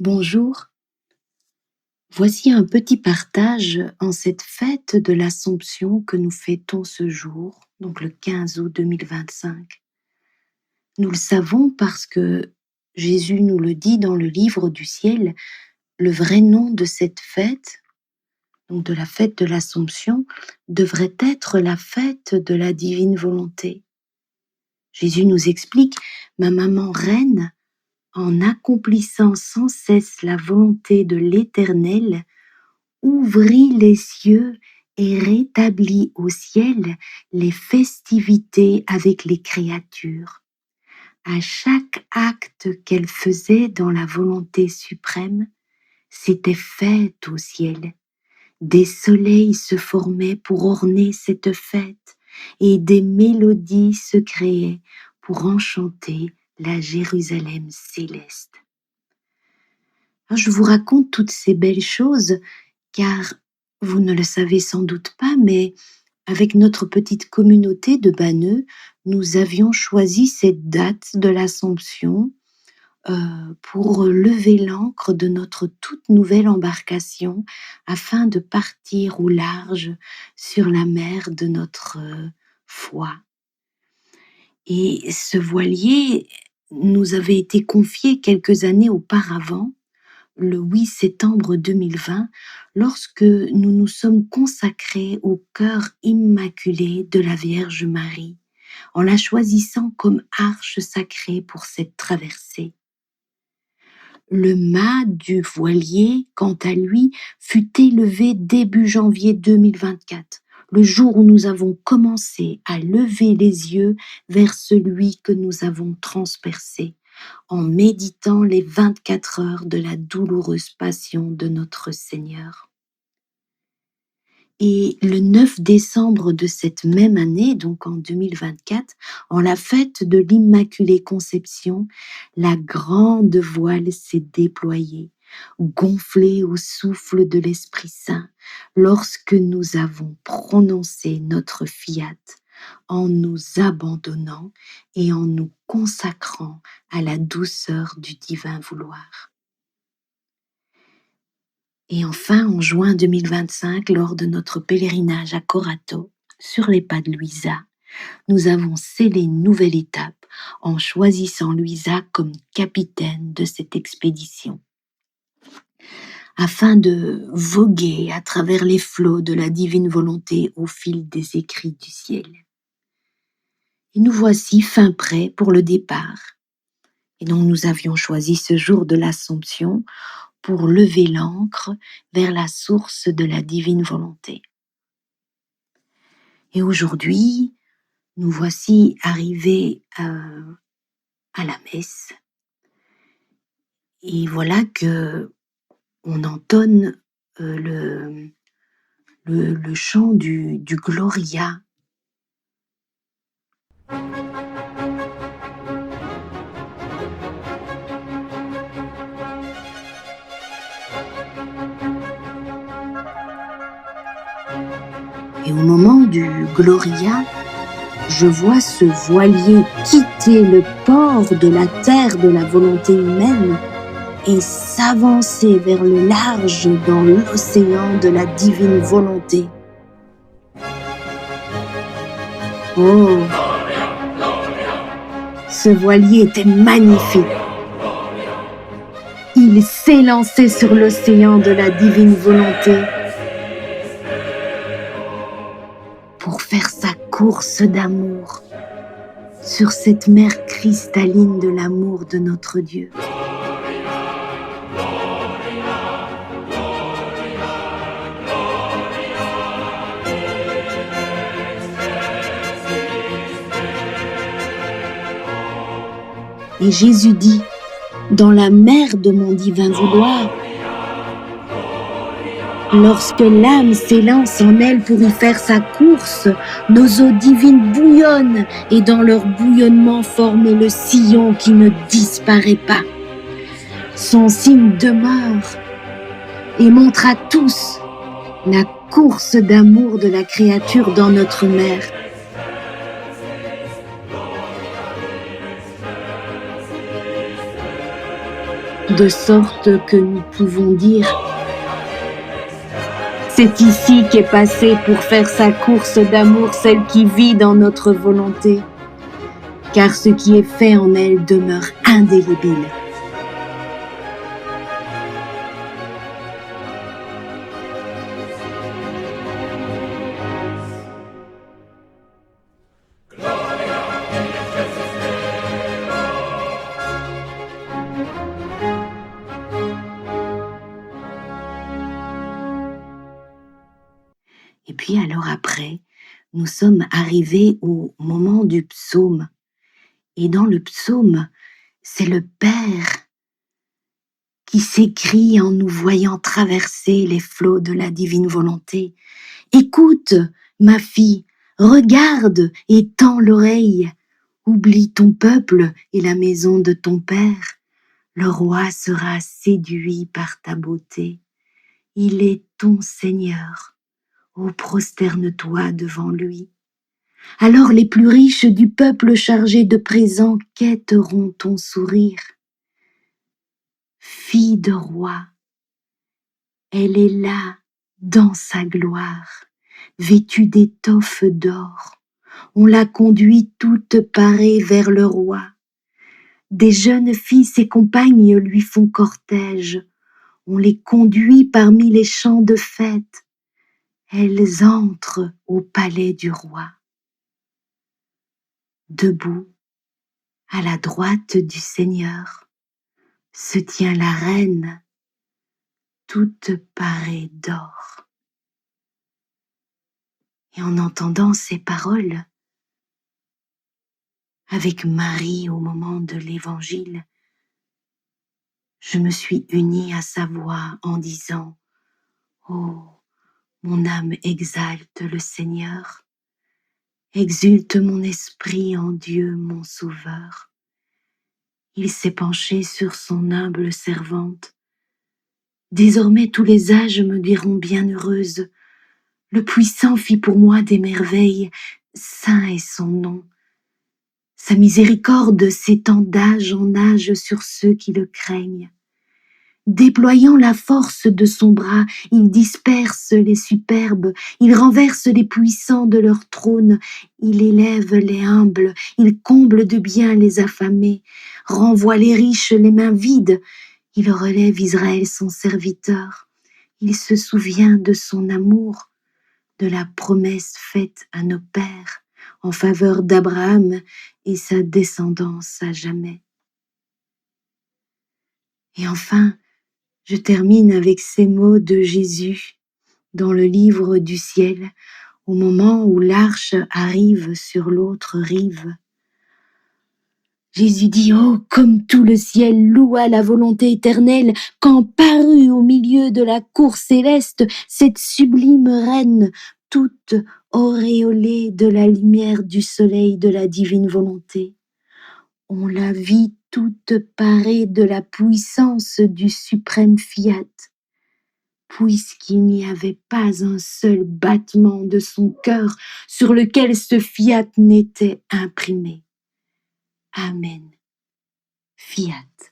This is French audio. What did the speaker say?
Bonjour, voici un petit partage en cette fête de l'Assomption que nous fêtons ce jour, donc le 15 août 2025. Nous le savons parce que Jésus nous le dit dans le livre du ciel, le vrai nom de cette fête, donc de la fête de l'Assomption, devrait être la fête de la divine volonté. Jésus nous explique, ma maman reine, en accomplissant sans cesse la volonté de l'Éternel, ouvrit les cieux et rétablit au ciel les festivités avec les créatures. À chaque acte qu'elle faisait dans la volonté suprême, c'était fête au ciel. Des soleils se formaient pour orner cette fête et des mélodies se créaient pour enchanter la Jérusalem céleste. Alors, je vous raconte toutes ces belles choses car vous ne le savez sans doute pas, mais avec notre petite communauté de Banneux, nous avions choisi cette date de l'Assomption pour lever l'ancre de notre toute nouvelle embarcation afin de partir au large sur la mer de notre foi. Et ce voilier nous avait été confié quelques années auparavant, le 8 septembre 2020, lorsque nous nous sommes consacrés au cœur immaculé de la Vierge Marie, en la choisissant comme arche sacrée pour cette traversée. Le mât du voilier, quant à lui, fut élevé début janvier 2024, le jour où nous avons commencé à lever les yeux vers celui que nous avons transpercé, en méditant les 24 heures de la douloureuse passion de notre Seigneur. Et le 9 décembre de cette même année, donc en 2024, en la fête de l'Immaculée Conception, la grande voile s'est déployée, gonflée au souffle de l'Esprit Saint, lorsque nous avons prononcé notre fiat, en nous abandonnant et en nous consacrant à la douceur du divin vouloir. Et enfin, en juin 2025, lors de notre pèlerinage à Corato, sur les pas de Luisa, nous avons scellé une nouvelle étape en choisissant Luisa comme capitaine de cette expédition. Afin de voguer à travers les flots de la divine volonté au fil des écrits du ciel. Et nous voici fin prêts pour le départ. Et donc nous avions choisi ce jour de l'Assomption pour lever l'ancre vers la source de la divine volonté. Et aujourd'hui, nous voici arrivés à la messe. Et voilà que on entonne le chant du Gloria. Et au moment du Gloria, je vois ce voilier quitter le port de la terre de la volonté humaine et s'avancer vers le large dans l'océan de la divine volonté. Oh, ce voilier était magnifique. Il s'est lancé sur l'océan de la divine volonté pour faire sa course d'amour sur cette mer cristalline de l'amour de notre Dieu. Et Jésus dit, dans la mer de mon divin vouloir, lorsque l'âme s'élance en elle pour y faire sa course, nos eaux divines bouillonnent et dans leur bouillonnement forment le sillon qui ne disparaît pas. Son signe demeure et montre à tous la course d'amour de la créature dans notre mer. de sorte que nous pouvons dire: c'est ici qu'est passée pour faire sa course d'amour celle qui vit dans notre volonté, car ce qui est fait en elle demeure indélébile. Et puis alors après, nous sommes arrivés au moment du psaume. Et dans le psaume, c'est le Père qui s'écrie en nous voyant traverser les flots de la divine volonté. Écoute, ma fille, regarde et tends l'oreille. Oublie ton peuple et la maison de ton père. Le roi sera séduit par ta beauté. Il est ton Seigneur. Oh, prosterne-toi devant lui. Alors les plus riches du peuple chargés de présents quêteront ton sourire. Fille de roi, elle est là dans sa gloire, vêtue d'étoffes d'or. On la conduit toute parée vers le roi. Des jeunes filles, ses compagnes, lui font cortège. On les conduit parmi les champs de fête. Elles entrent au palais du roi. Debout, à la droite du Seigneur, se tient la reine, toute parée d'or. Et en entendant ces paroles, avec Marie au moment de l'Évangile, je me suis unie à sa voix en disant: oh, mon âme exalte le Seigneur, exulte mon esprit en Dieu mon Sauveur. Il s'est penché sur son humble servante. Désormais tous les âges me diront bienheureuse. Le Puissant fit pour moi des merveilles, saint est son nom. Sa miséricorde s'étend d'âge en âge sur ceux qui le craignent. Déployant la force de son bras, il disperse les superbes, il renverse les puissants de leur trône, il élève les humbles, il comble de bien les affamés, renvoie les riches les mains vides, il relève Israël son serviteur, il se souvient de son amour, de la promesse faite à nos pères en faveur d'Abraham et sa descendance à jamais. Et enfin, je termine avec ces mots de Jésus dans le livre du ciel, au moment où l'arche arrive sur l'autre rive. Jésus dit: oh, comme tout le ciel loua la volonté éternelle, quand parut au milieu de la cour céleste cette sublime reine, toute auréolée de la lumière du soleil de la divine volonté. On la vit toute parée de la puissance du suprême fiat, puisqu'il n'y avait pas un seul battement de son cœur sur lequel ce fiat n'était imprimé. Amen. Fiat.